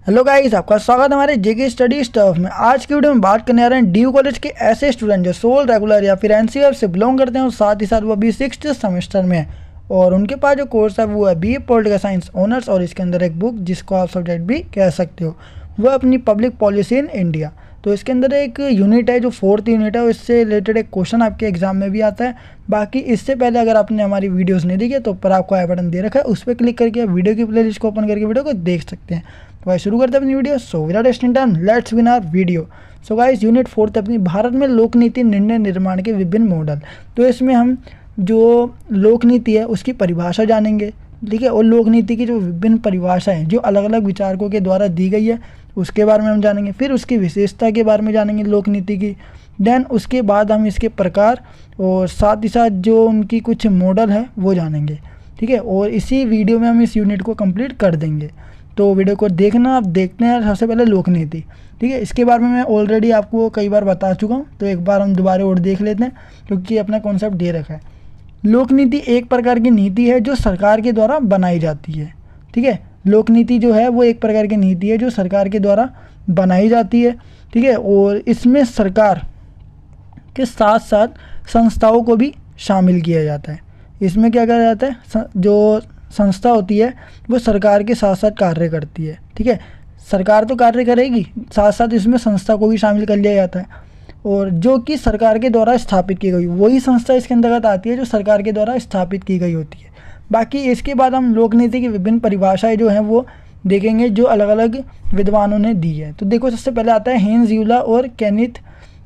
Hello guys, आपका स्वागत है हमारे जेके स्टडी स्टफ में। आज की वीडियो में बात करने आ रहे हैं डीयू कॉलेज के ऐसे स्टूडेंट जो सोल रेगुलर या फिर एनसीएफ से बिलोंग करते हैं और साथ ही साथ वो अभी 6th सेमेस्टर में है और उनके पास जो कोर्स है वो है बीए पॉलिटिकल साइंस ऑनर्स और इसके अंदर एक बुक जिसको आप सब्जेक्ट भी कह सकते हो वो अपनी पब्लिक पॉलिसी इन इंडिया। तो इसके अंदर एक यूनिट है जो 4th यूनिट है, इससे रिलेटेड एक क्वेश्चन आपके एग्जाम में भी आता है। बाकी इससे पहले अगर आपने हमारी वीडियोस नहीं देखी तो ऊपर आपको आई बटन दे रखा है, उस पर क्लिक करके आप वीडियो की प्लेलिस्ट को ओपन करके वीडियो को देख सकते हैं। तो भाई शुरू करते हैं अपनी video. So without wasting time let's begin our video. So guys, unit 4th अपनी भारत में लोक नीति निर्णय निर्माण के विभिन्न मॉडल। तो इसमें हम जो लोक नीति है उसकी परिभाषा जानेंगे, ठीक है, और लोक नीति की जो विभिन्न परिभाषाएं जो अलग अलग विचारकों के द्वारा दी गई है उसके बारे में हम जानेंगे। फिर उसकी विशेषता के बारे में जानेंगे लोक नीति की। देन उसके बाद हम इसके प्रकार और साथ ही साथ जो उनकी कुछ मॉडल है वो जानेंगे, ठीक है। और इसी वीडियो में हम इस यूनिट को कंप्लीट कर देंगे। तो वीडियो को देखना। आप देखते हैं सबसे पहले लोक नीति, ठीक है। इसके बारे में मैं ऑलरेडी आपको कई बार बता चुका हूँ, तो एक बार हम दोबारा और देख लेते हैं क्योंकि अपना कॉन्सेप्ट दे रखा है। लोक नीति एक प्रकार की नीति है जो सरकार के द्वारा बनाई जाती है, ठीक है। लोक नीति जो है वो एक प्रकार की नीति है जो सरकार के द्वारा बनाई जाती है, ठीक है। और इसमें सरकार के साथ साथ संस्थाओं को भी शामिल किया जाता है। इसमें क्या कहा जाता है, जो संस्था होती है वो सरकार के साथ साथ कार्य करती है, ठीक है। सरकार तो कार्य करेगी, साथ साथ इसमें संस्था को भी शामिल कर लिया जाता है और जो कि सरकार के द्वारा स्थापित की गई वही संस्था इसके अंतर्गत आती है जो सरकार के द्वारा स्थापित की गई होती है। बाकी इसके बाद हम लोक नीति की विभिन्न परिभाषाएं जो हैं वो देखेंगे जो अलग अलग विद्वानों ने दी है। तो देखो, सबसे पहले आता है हेन्स यूला और केनिथ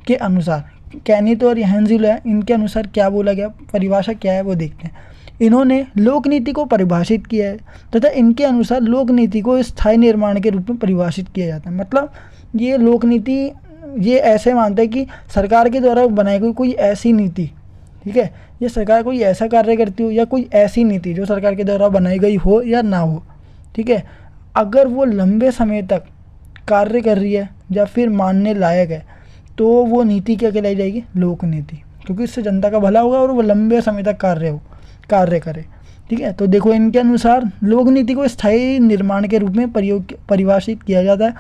के अनुसार। केनिथ और हेन्स यूला इनके अनुसार क्या बोला गया, परिभाषा क्या है वो देखते हैं। इन्होंने लोक नीति को परिभाषित किया है तथा इनके अनुसार लोक नीति को स्थायी निर्माण के रूप में परिभाषित किया जाता है। मतलब ये लोक नीति ये ऐसे मानता है कि सरकार के द्वारा बनाई गई कोई ऐसी नीति, ठीक है, ये सरकार कोई ऐसा कार्य करती हो या कोई ऐसी नीति जो सरकार के द्वारा बनाई गई हो या ना हो, ठीक है, अगर वो लंबे समय तक कार्य कर रही है या फिर मानने लायक है तो वो नीति क्या कहलाई जाएगी, लोक नीति, क्योंकि इससे जनता का भला होगा और वो लंबे समय तक कार्य करे, ठीक है। तो देखो, इनके अनुसार लोक नीति को स्थायी निर्माण के रूप में परिभाषित किया जाता है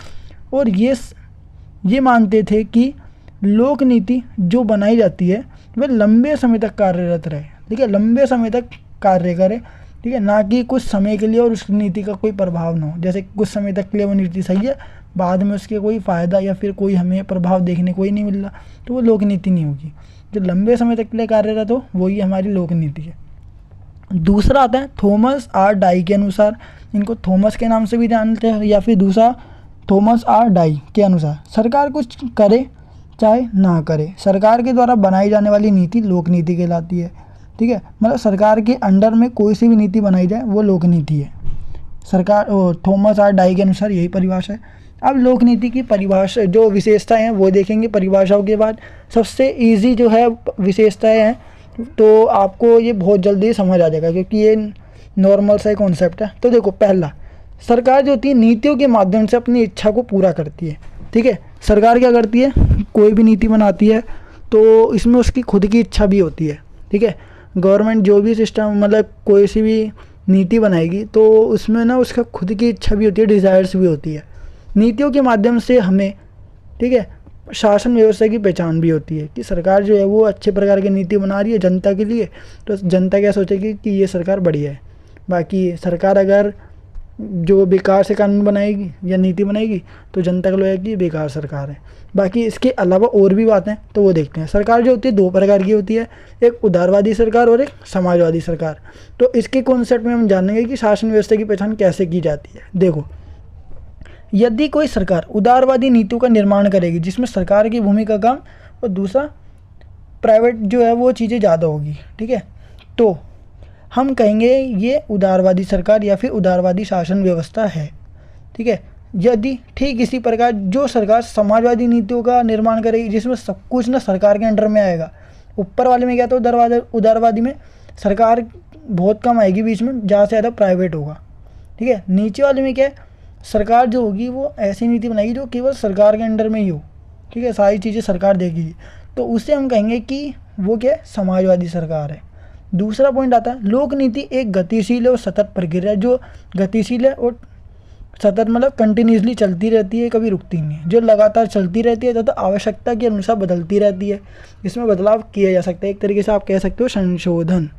और ये मानते थे कि लोक नीति जो बनाई जाती है वह लंबे समय तक कार्यरत रहे, ठीक है, लंबे समय तक कार्य करे, ठीक है, ना कि कुछ समय के लिए और उस नीति का कोई प्रभाव ना हो। जैसे कुछ समय तक के लिए वो नीति सही है, बाद में उसके कोई फ़ायदा या फिर कोई हमें प्रभाव देखने को ही नहीं मिल रहा, तो वो लोक नीति नहीं होगी। जो लंबे समय तक के लिए कार्यरत हो वही हमारी लोक नीति है। दूसरा आता है थॉमस आर डाई के अनुसार। इनको थॉमस के नाम से भी जानते हैं या फिर दूसरा थॉमस आर डाई के अनुसार सरकार कुछ करे चाहे ना करे, सरकार के द्वारा बनाई जाने वाली नीति लोक नीति कहलाती है, ठीक है। मतलब सरकार के अंडर में कोई सी भी नीति बनाई जाए वो लोक नीति है। सरकार थॉमस आर डाई के अनुसार यही परिभाषा है। अब लोक नीति की परिभाषा जो विशेषताएं हैं वो देखेंगे परिभाषाओं के बाद। सबसे ईजी जो है विशेषताएँ हैं तो आपको ये बहुत जल्दी समझ आ जाएगा क्योंकि ये नॉर्मल सा कॉन्सेप्ट है। तो देखो, पहला, सरकार जो होती है नीतियों के माध्यम से अपनी इच्छा को पूरा करती है, ठीक है। सरकार क्या करती है, कोई भी नीति बनाती है तो इसमें उसकी खुद की इच्छा भी होती है, ठीक है। गवर्नमेंट जो भी सिस्टम मतलब कोई सी भी नीति बनाएगी तो उसमें ना उसका खुद की इच्छा भी होती है, डिज़ायर्स भी होती है। नीतियों के माध्यम से हमें, ठीक है, शासन व्यवस्था की पहचान भी होती है कि सरकार जो है वो अच्छे प्रकार की नीति बना रही है जनता के लिए, तो जनता क्या सोचेगी कि ये सरकार बढ़िया है। बाकी सरकार अगर जो बेकार से कानून बनाएगी या नीति बनाएगी तो जनता को लगेगा कि ये बेकार सरकार है। बाकी इसके अलावा और भी बातें तो वो देखते हैं। सरकार जो होती है दो प्रकार की होती है, एक उदारवादी सरकार और एक समाजवादी सरकार। तो इसके कॉन्सेप्ट में हम जानेंगे कि शासन व्यवस्था की पहचान कैसे की जाती है। देखो, यदि कोई सरकार उदारवादी नीतियों का निर्माण करेगी जिसमें सरकार की भूमिका कम और दूसरा प्राइवेट जो है वो चीज़ें ज़्यादा होगी, ठीक है, तो हम कहेंगे ये उदारवादी सरकार या फिर उदारवादी शासन व्यवस्था है, ठीक है। यदि ठीक इसी प्रकार जो सरकार समाजवादी नीतियों का निर्माण करेगी जिसमें सब कुछ ना सरकार के अंडर में आएगा, ऊपर वाले में क्या तो उदारवादी में सरकार बहुत कम आएगी, बीच में ज़्यादा से ज़्यादा प्राइवेट होगा, ठीक है। नीचे वाले में क्या है, सरकार जो होगी वो ऐसी नीति बनाएगी जो केवल सरकार के अंडर में ही हो, ठीक है, सारी चीज़ें सरकार देखेगी, तो उससे हम कहेंगे कि वो क्या है, समाजवादी सरकार है। दूसरा पॉइंट आता है लोक नीति एक गतिशील और सतत प्रक्रिया जो गतिशील है और सतत मतलब कंटिन्यूसली चलती रहती है, कभी रुकती नहीं है, जो लगातार चलती रहती है तथा आवश्यकता के अनुसार बदलती रहती है। इसमें बदलाव किया जा सकता है, एक तरीके से आप कह सकते हो संशोधन।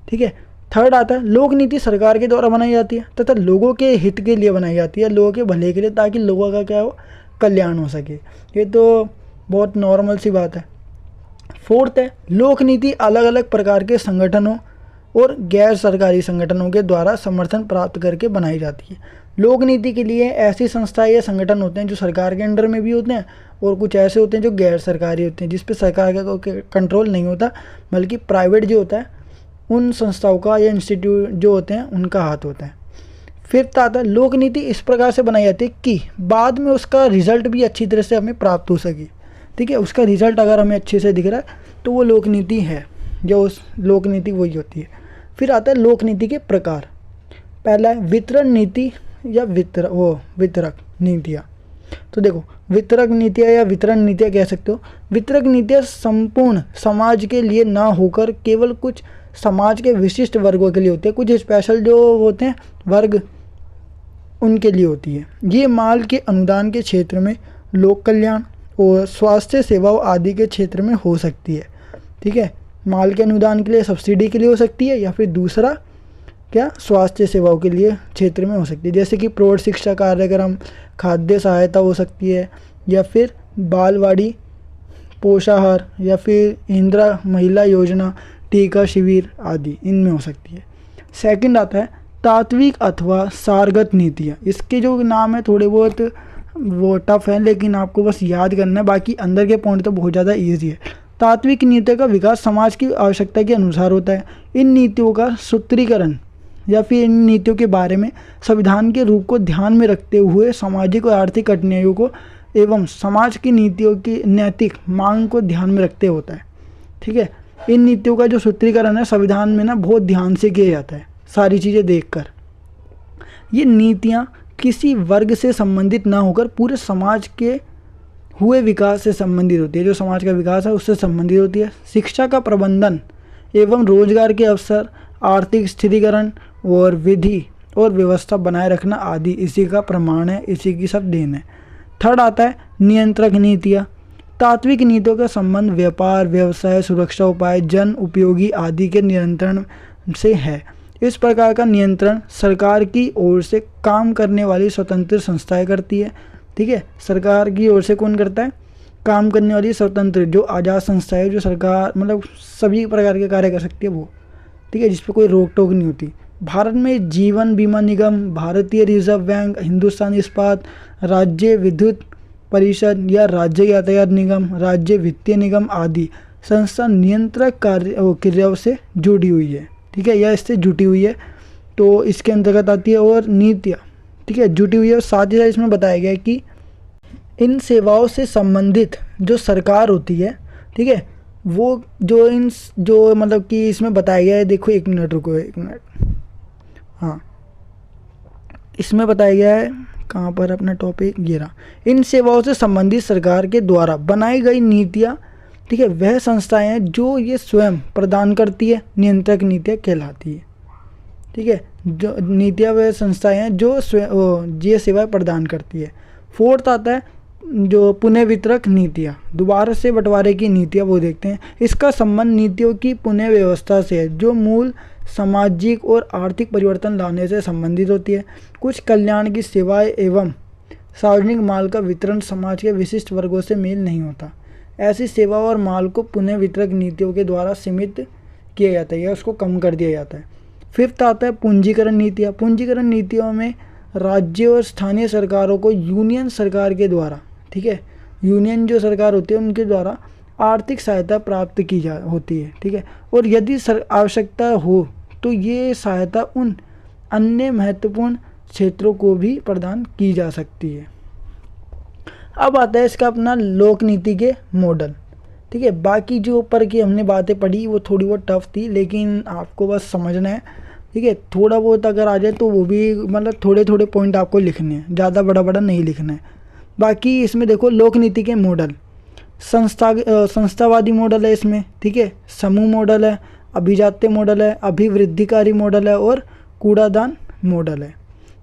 ठीक है। थर्ड आता है लोक नीति सरकार के द्वारा बनाई जाती है तथा लोगों के हित के लिए बनाई जाती है, लोगों के भले के लिए, ताकि लोगों का क्या हो, कल्याण हो सके। ये तो बहुत नॉर्मल सी बात है। फोर्थ है लोक नीति अलग अलग प्रकार के संगठनों और गैर सरकारी संगठनों के द्वारा समर्थन प्राप्त करके बनाई जाती है। लोक नीति के लिए ऐसी संस्थाएं या संगठन होते हैं जो सरकार के अंडर में भी होते हैं, और कुछ ऐसे होते हैं जो गैर सरकारी होते हैं, जिस पे सरकार का कोई कंट्रोल नहीं होता, बल्कि प्राइवेट जो होता है उन संस्थाओं का या इंस्टीट्यूट जो होते हैं उनका हाथ होता है। फिफ्थ आता है लोक नीति इस प्रकार से बनाई जाती है कि बाद में उसका रिजल्ट भी अच्छी तरह से हमें प्राप्त हो सके। ठीक है, उसका रिजल्ट अगर हमें अच्छे से दिख रहा है तो वो लोक नीति है, जो उस लोक नीति वही होती है। फिर आता है लोक नीति के प्रकार। पहला है वितरण नीति या वितरक नीतियाँ। तो देखो, वितरक नीतियाँ या वितरण नीतियाँ कह सकते हो। वितरक नीतियाँ संपूर्ण समाज के लिए ना होकर केवल कुछ समाज के विशिष्ट वर्गों के लिए होते हैं, कुछ स्पेशल जो होते हैं वर्ग उनके लिए होती है। ये माल के अनुदान के क्षेत्र में, लोक कल्याण और स्वास्थ्य सेवाओं आदि के क्षेत्र में हो सकती है। ठीक है, माल के अनुदान के लिए, सब्सिडी के लिए हो सकती है, या फिर दूसरा क्या स्वास्थ्य सेवाओं के लिए क्षेत्र में हो सकती है, जैसे कि प्रौढ़ शिक्षा कार्यक्रम, खाद्य सहायता हो सकती है, या फिर बालवाड़ी पोषाहार, या फिर इंदिरा महिला योजना, टीका शिविर आदि इनमें हो सकती है। सेकंड आता है तात्विक अथवा सारगत नीतियाँ। इसके जो नाम है थोड़े बहुत वो टफ है, लेकिन आपको बस याद करना है, बाकी अंदर के पॉइंट तो बहुत ज़्यादा ईजी है। तात्विक नीतियों का विकास समाज की आवश्यकता के अनुसार होता है। इन नीतियों का सूत्रीकरण या फिर इन नीतियों के बारे में संविधान के रूप को ध्यान में रखते हुए सामाजिक और आर्थिक कठिनाइयों को एवं समाज की नीतियों की नैतिक मांग को ध्यान में रखते होता है। ठीक है, इन नीतियों का जो सूत्रीकरण है संविधान में ना बहुत ध्यान से किया जाता है, सारी चीज़ें देखकर। ये नीतियाँ किसी वर्ग से संबंधित ना होकर पूरे समाज के हुए विकास से संबंधित होती है, जो समाज का विकास है उससे संबंधित होती है। शिक्षा का प्रबंधन एवं रोजगार के अवसर, आर्थिक स्थिरीकरण और विधि और व्यवस्था बनाए रखना आदि इसी का प्रमाण है, इसी की सब देन है। थर्ड आता है नियंत्रक नीतियाँ। तात्विक नीतियों का संबंध व्यापार, व्यवसाय, सुरक्षा उपाय, जन उपयोगी आदि के नियंत्रण से है। इस प्रकार का नियंत्रण सरकार की ओर से काम करने वाली स्वतंत्र संस्थाएं करती है। ठीक है, सरकार की ओर से कौन करता है? काम करने वाली स्वतंत्र जो आज़ाद संस्थाएं, जो सरकार मतलब सभी प्रकार के कार्य कर सकती है वो। ठीक है, जिस पर कोई रोक टोक नहीं होती। भारत में जीवन बीमा निगम, भारतीय रिजर्व बैंक, हिंदुस्तान इस्पात, राज्य विद्युत परिषद या राज्य यातायात निगम, राज्य वित्तीय निगम आदि संस्था नियंत्रक क्रियाओं से जुड़ी हुई है। ठीक है, या इससे जुटी हुई है, तो इसके अंतर्गत आती है। और नीतियाँ, ठीक है, जुटी हुई है। और साथ ही साथ इसमें बताया गया है कि इन सेवाओं से संबंधित जो सरकार होती है, ठीक है, वो जो मतलब कि इसमें बताया गया है। देखो एक मिनट रुको, एक मिनट। हाँ, इसमें बताया गया है कहाँ पर अपना टॉपिक ये रहा। इन सेवाओं से संबंधित सरकार के द्वारा बनाई गई नीतियाँ, ठीक है, वह संस्थाएं हैं जो ये स्वयं प्रदान करती है, नियंत्रक नीतियाँ कहलाती है। ठीक है, जो नीतियाँ वह संस्थाएं हैं जो स्वयं ये सेवाएं प्रदान करती है। फोर्थ आता है जो पुनः वितरक नीतियाँ, दोबारा से बंटवारे की नीतियाँ वो देखते हैं। इसका संबंध नीतियों की पुनः व्यवस्था से है, जो मूल सामाजिक और आर्थिक परिवर्तन लाने से संबंधित होती है। कुछ कल्याण की सेवाएं एवं सार्वजनिक माल का वितरण समाज के विशिष्ट वर्गों से मेल नहीं होता। ऐसी सेवा और माल को पुनः वितरक नीतियों के द्वारा सीमित किया जाता है या उसको कम कर दिया जाता है। फिफ्थ आता है पूंजीकरण नीतियाँ। पूंजीकरण नीतियों में राज्य और स्थानीय सरकारों को यूनियन सरकार के द्वारा, ठीक है, यूनियन जो सरकार होती है उनके द्वारा आर्थिक सहायता प्राप्त की होती है। ठीक है, और यदि आवश्यकता हो तो ये सहायता उन अन्य महत्वपूर्ण क्षेत्रों को भी प्रदान की जा सकती है। अब आता है इसका अपना लोक नीति के मॉडल। ठीक है, बाकी जो ऊपर की हमने बातें पढ़ी वो थोड़ी बहुत टफ थी, लेकिन आपको बस समझना है। ठीक है, थोड़ा बहुत अगर आ जाए तो वो भी मतलब थोड़े थोड़े पॉइंट आपको लिखने हैं, ज़्यादा बड़ा बड़ा नहीं लिखना है। बाकी इसमें देखो लोक नीति के मॉडल, संस्थावादी मॉडल है इसमें, ठीक है, समूह मॉडल है, अभिजात्य मॉडल है, अभिवृद्धिकारी मॉडल है और कूड़ादान मॉडल है।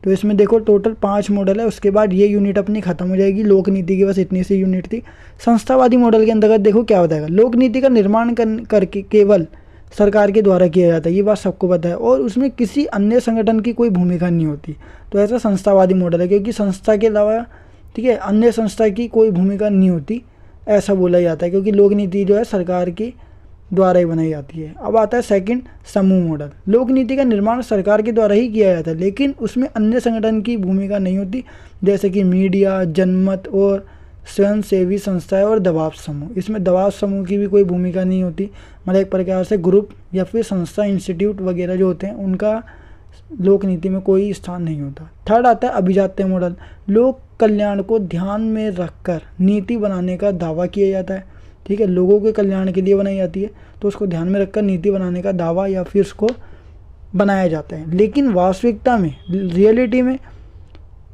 तो इसमें देखो टोटल 5 मॉडल है। उसके बाद ये यूनिट अपनी खत्म हो जाएगी। लोक नीति की बस इतनी सी यूनिट थी। संस्थावादी मॉडल के अंतर्गत देखो क्या बताएगा, लोक नीति का निर्माण करके केवल सरकार के द्वारा किया जाता है, ये बात सबको पता है, और उसमें किसी अन्य संगठन की कोई भूमिका नहीं होती। तो ऐसा संस्थावादी मॉडल है, क्योंकि संस्था के अलावा ठीक है अन्य संस्था की कोई भूमिका नहीं होती, ऐसा बोला जाता है, क्योंकि लोक नीति जो है सरकार की द्वारा ही बनाई जाती है। अब आता है सेकंड, समूह मॉडल। लोक नीति का निर्माण सरकार के द्वारा ही किया जाता है, लेकिन उसमें अन्य संगठन की भूमिका नहीं होती, जैसे कि मीडिया, जनमत और स्वयंसेवी संस्थाएं और दबाव समूह। इसमें दबाव समूह की भी कोई भूमिका नहीं होती, मतलब एक प्रकार से ग्रुप या फिर संस्था, इंस्टीट्यूट वगैरह जो होते हैं उनका लोक नीति में कोई स्थान नहीं होता। थर्ड आता है अभिजात्य मॉडल। लोक कल्याण को ध्यान में रखकर नीति बनाने का दावा किया जाता है। ठीक है, लोगों के कल्याण के लिए बनाई जाती है, तो उसको ध्यान में रखकर नीति बनाने का दावा या फिर उसको बनाया जाता है। लेकिन वास्तविकता में, रियलिटी में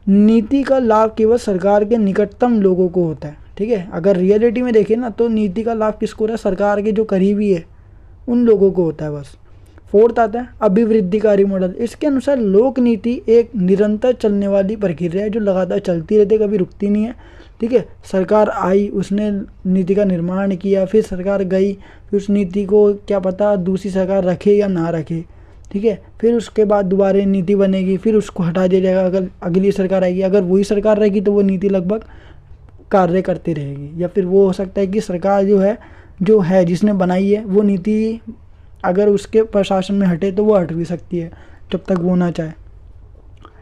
नीति का लाभ केवल सरकार के निकटतम लोगों को होता है। ठीक है, अगर रियलिटी में देखें ना तो नीति का लाभ किसको होता है, सरकार के जो करीबी है उन लोगों को होता है बस। फोर्थ आता है अभिवृद्धिकारी मॉडल। इसके अनुसार लोक नीति एक निरंतर चलने वाली प्रक्रिया है जो लगातार चलती रहती है, कभी रुकती नहीं है। ठीक है, सरकार आई, उसने नीति का निर्माण किया, फिर सरकार गई, फिर उस नीति को क्या पता दूसरी सरकार रखे या ना रखे। ठीक है, फिर उसके बाद दोबारा नीति बनेगी, फिर उसको हटा दिया जाएगा, अगर अगली सरकार आएगी। अगर वही सरकार रहेगी तो वो नीति लगभग कार्य करती रहेगी, या फिर वो हो सकता है कि सरकार जो है जिसने बनाई है वो नीति अगर उसके प्रशासन में हटे तो वो हट भी सकती है जब तक वो ना चाहे।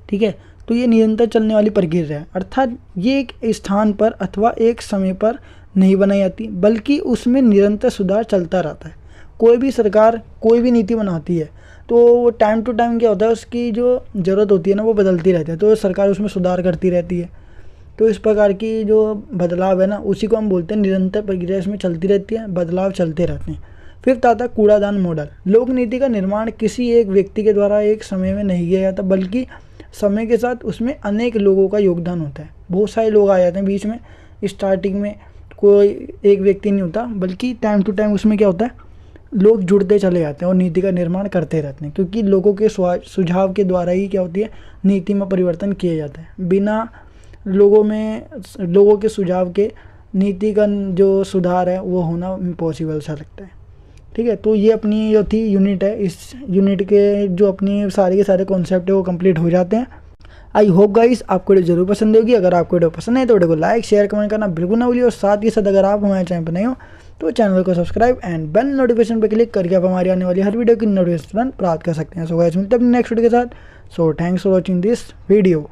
ठीक है, तो ये निरंतर चलने वाली प्रक्रिया है, अर्थात ये एक स्थान पर अथवा एक समय पर नहीं बनाई जाती, बल्कि उसमें निरंतर सुधार चलता रहता है। कोई भी सरकार कोई भी नीति बनाती है तो टाइम टू टाइम क्या होता है, उसकी जो ज़रूरत होती है ना वो बदलती रहती है, तो सरकार उसमें सुधार करती रहती है। तो इस प्रकार की जो बदलाव है ना उसी को हम बोलते हैं निरंतर प्रक्रिया, इसमें चलती रहती है, बदलाव चलते रहते हैं। फिफ्थ आता है कूड़ादान मॉडल। लोक नीति का निर्माण किसी एक व्यक्ति के द्वारा एक समय में नहीं किया जाता, बल्कि समय के साथ उसमें अनेक लोगों का योगदान होता है। बहुत सारे लोग आ जाते हैं बीच में, स्टार्टिंग में कोई एक व्यक्ति नहीं होता, बल्कि टाइम टू टाइम उसमें क्या होता है, लोग जुड़ते चले जाते हैं और नीति का निर्माण करते रहते हैं, क्योंकि लोगों के सुझाव के द्वारा ही क्या होती है, नीति में परिवर्तन किया जाता है। बिना लोगों के सुझाव के नीति का जो सुधार है वो होना इम्पॉसिबल सा लगता है। ठीक है, तो ये अपनी जो थी यूनिट है, इस यूनिट के जो अपनी सारे के सारे कॉन्सेप्ट है वो कंप्लीट हो जाते हैं। आई होप गाइस आपको वीडियो जरूर पसंद होगी। अगर आपको वीडियो पसंद है तो वीडियो को लाइक, शेयर, कमेंट करना बिल्कुल ना भूलिए, और साथ ही साथ अगर आप हमारे चैनल पर नए हो तो चैनल को सब्सक्राइब एंड बेल नोटिफिकेशन पर क्लिक करके आप हमारी आने वाली हर वीडियो की नोटिफिकेशन प्राप्त कर सकते हैं। सो गाइस मिलते हैं अपने नेक्स्ट वीडियो के साथ। So thanks for watching this video.